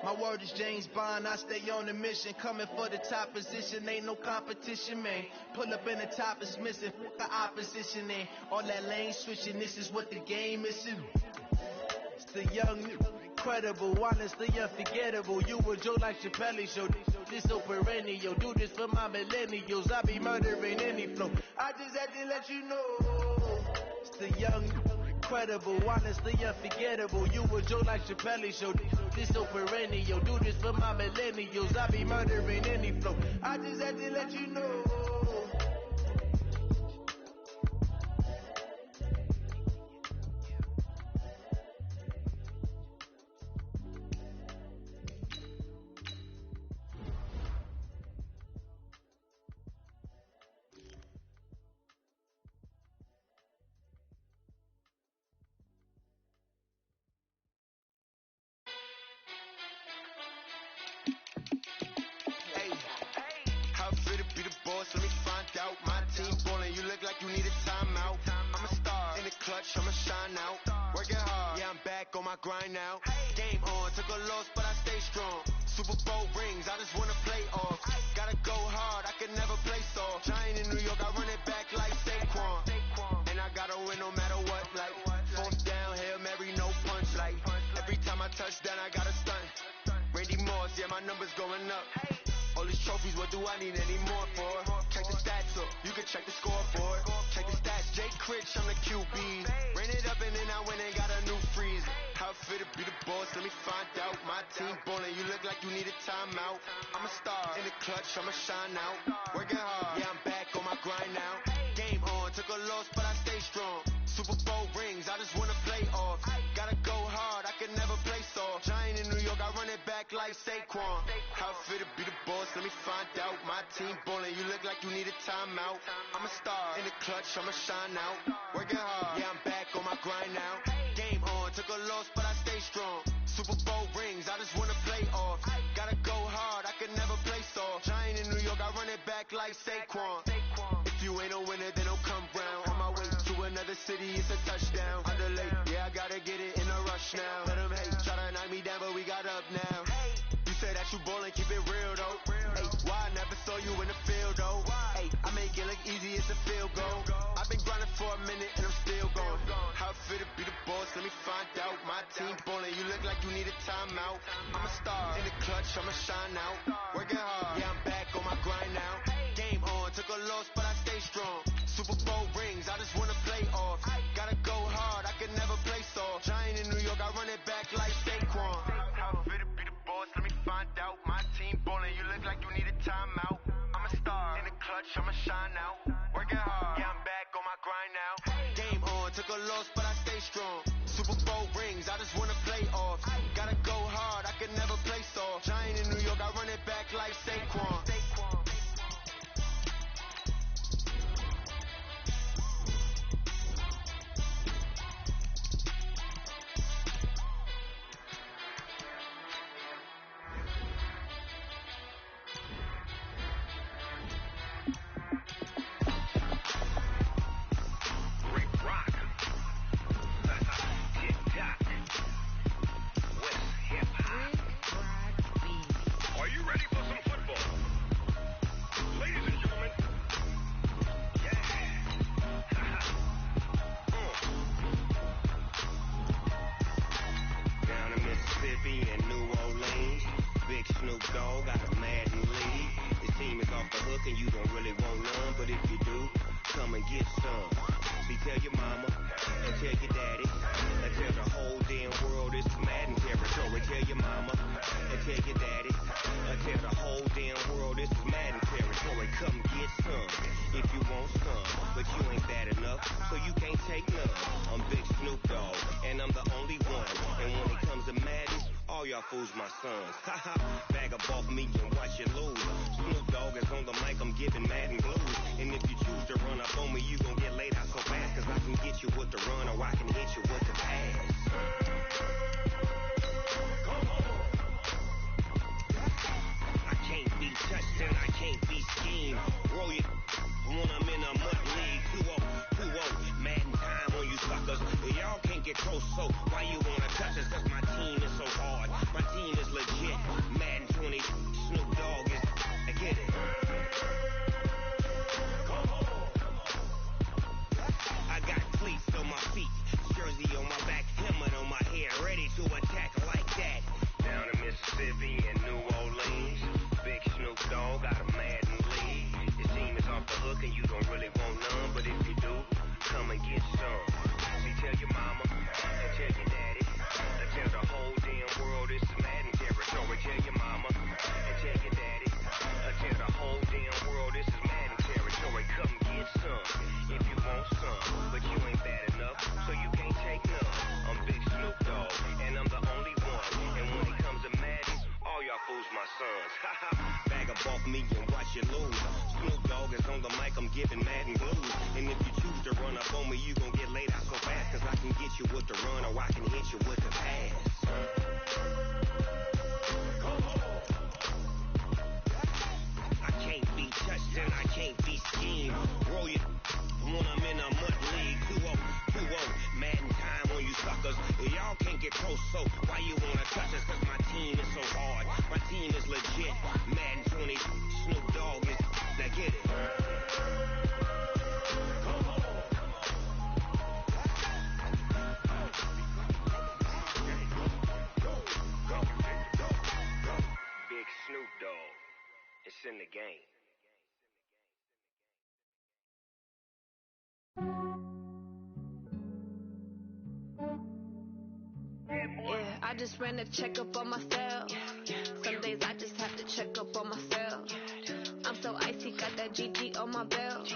My word is James Bond, I stay on the mission. Coming for the top position, ain't no competition, man. Pull up in the top is missing, the opposition in. All that lane switching, this is what the game is. It's the young, incredible, honestly unforgettable. You a Joe like Chappelle show. This so perennial. Do this for my millennials. I be murdering any flow. I just had to let you know. It's the young, incredible, honestly unforgettable. You a Joe like Chappelle show. This so perennial. Do this for my millennials. I be murdering any flow. I just had to let you know. Let me find out. My team ballin', you look like you need a timeout. I'm a star in the clutch, I'ma shine out. Working hard, yeah, I'm back on my grind now. Game on, took a loss, but I stay strong. Super Bowl rings, I just wanna play off. Gotta go hard, I can never play soft. Giant in New York, I run it back like Saquon. And I gotta win no matter what, like fourth down, Hail Mary, no punch, like every time I touch down, I gotta stunt. Randy Moss, yeah, my numbers going up. All these trophies, what do I need any more for? Check the stats up, you can check the scoreboard. Check the stats, Jake Critch, I'm the QB. Ran it up and then I went and got a new freeze. How fit to be the boss, let me find out. My team ballin', you look like you need a timeout. I'm a star in the clutch, I'ma shine out. Working hard, yeah, I'm back on my grind now. Game on, took a loss, but I stay strong. Super Bowl rings, I just wanna play off. Gotta go hard, I can never play soft. Giant in New York, I run it back like Saquon. How fit to be the boss, let me find out. My team ballin', you look like you need a timeout. I'm a star in the clutch, I'ma shine out. Working hard, yeah, I'm back on my grind now. Game on, took a loss, but I stay strong. Super Bowl rings, I just wanna play off. Gotta go hard, I can never play soft. Giant in New York, I run it back like Saquon. If you ain't a winner, then don't come round. On my way to another city, it's a touchdown. Underlay, yeah, I gotta get it in a rush now. Let them hate, try to knock me down, but we got up now. You say that you ballin', keep it real though. Hey, why I never saw you in the field though? Hey, I make it look easy, it's a field goal. I've been grinding for a minute and I'm still going. How fit to be the boss, let me find out. My team ballin', you look like you need a timeout. I'm a star in the clutch, I'ma shine out. Working hard, yeah, I'm back on my grind now. Game on, took a loss, but I stay strong. Super Bowl rings, I just wanna play off. Gotta go hard, I can never play soft. Giant in New York, I run it back like Saquon. How fit to be the boss, let me find out. My team ballin', you look like you need a timeout. I'm a star in the clutch, I'ma shine out. Working hard, yeah, I'm back on my grind now. Game on, took a loss, but I stay strong. Super Bowl rings, I just wanna play off. Gotta go hard, I can never play soft. Giant in New York, I run it back like Saquon. West Hip got a Madden lead. This team is off the hook and you don't really want none, but if you do, come and get some. See, tell your mama and tell your daddy and tell the whole damn world this is Madden territory. Tell your mama and tell your daddy and tell the whole damn world this is Madden territory. Come get some if you want some, but you ain't bad enough, so you can't take none. I'm Big Snoop Dogg, and I'm the only one. And when it comes to Madden, all y'all fools my sons. Haha, bag up off me and watch you lose. Snoop Dogg is on the mic, I'm giving Madden blues. And if you choose to run up on me, you gon' get laid out so fast, cause I can get you with the run or I can hit you with the pass. I can't be touched and I can't be schemed. Roll you when I'm in a mud league. 2-0, Madden time on you suckers. Y'all can't get close, so why you wanna touch us? Cause my team is so hard, my team is legit. Madden 20, Snoop Dogg is, I get it. I got cleats on my feet, jersey on my back, helmet on my head, ready to attack like that. Down in Mississippi and New Orleans, Big Snoop Dogg got a Madden lead. This team is off the hook and you don't really want none, but if you do, come and get some. See, tell your mama and tell your daddy and tell the whole damn world this is Madden territory. Tell your mama and tell your daddy and tell the whole damn world this is Madden territory. Come get some if you want some, but you ain't bad enough, so you can't take none. I'm Big Snoop Dogg, and I'm the only one. And when it comes to Madden, all y'all fools my sons. Haha, bag up off me and watch you lose. Snoop Dogg is on the mic, I'm giving Madden blues. And if you choose to run up on me, you gon' get laid out so fast, cause I can get you with the run or I can hit you with the pass. I can't be touched and I can't be schemed. Roll you when I'm in a mud league. 2-0, Madden time on you suckers. Y'all can't get close, so why you wanna touch us? Cause my team is so hard, my team is legit. Madden 20, Snoop Dogg is, now get it. Big Snoop Dogg, it's in the game. Yeah, I just ran a checkup on myself. Some days I just have to check up on myself. I'm so icy, got that GG on my belt.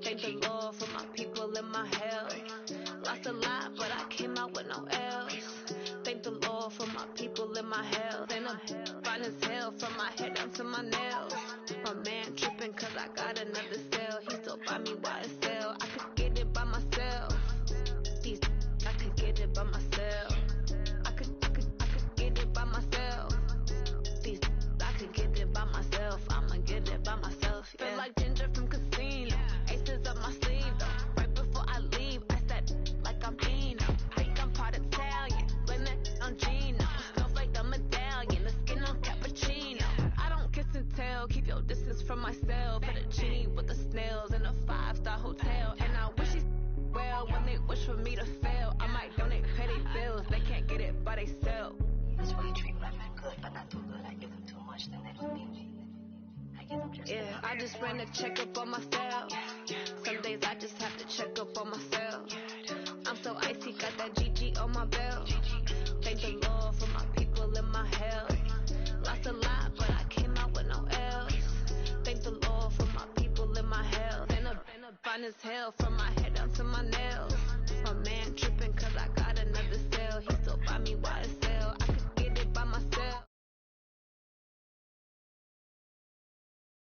Thank the Lord for my people in my hell. Lost a lot, but I came out with no L's. Thank the Lord for my people in my hell. Then I'm fine as hell from my head down to my nails. My man tripping cause I got another cell. He still buy me YSL. I could get it by myself. These I could get it by myself. I could get it by myself. These I could get it by myself. I'ma get it by myself. Yeah. Feel like Ginger from Casino. Aces up my sleeve though. Right before I leave, I said like I'm Dino. Think I'm part Italian. Blame that on Gino. Smells like the medallion. The skin on cappuccino. I don't kiss and tell. Keep your distance from myself. Fettuccine with the snails in a 5-star hotel. And I wish he's well when they wish for me to fail. I might donate petty bills. They can't get it by themselves. This way you treat my man good, but not too good. I give them too much, then they don't need me. I give them just yeah, I just ran a checkup on myself. Some days I just have to check up on myself. I'm so icy, got that GG on my belt. Thank the Lord for my people in my hell. Lost a lot, but I came out with no L's. Thank the Lord for my people in my hell. Then I'm fine as hell from my head down to my nails.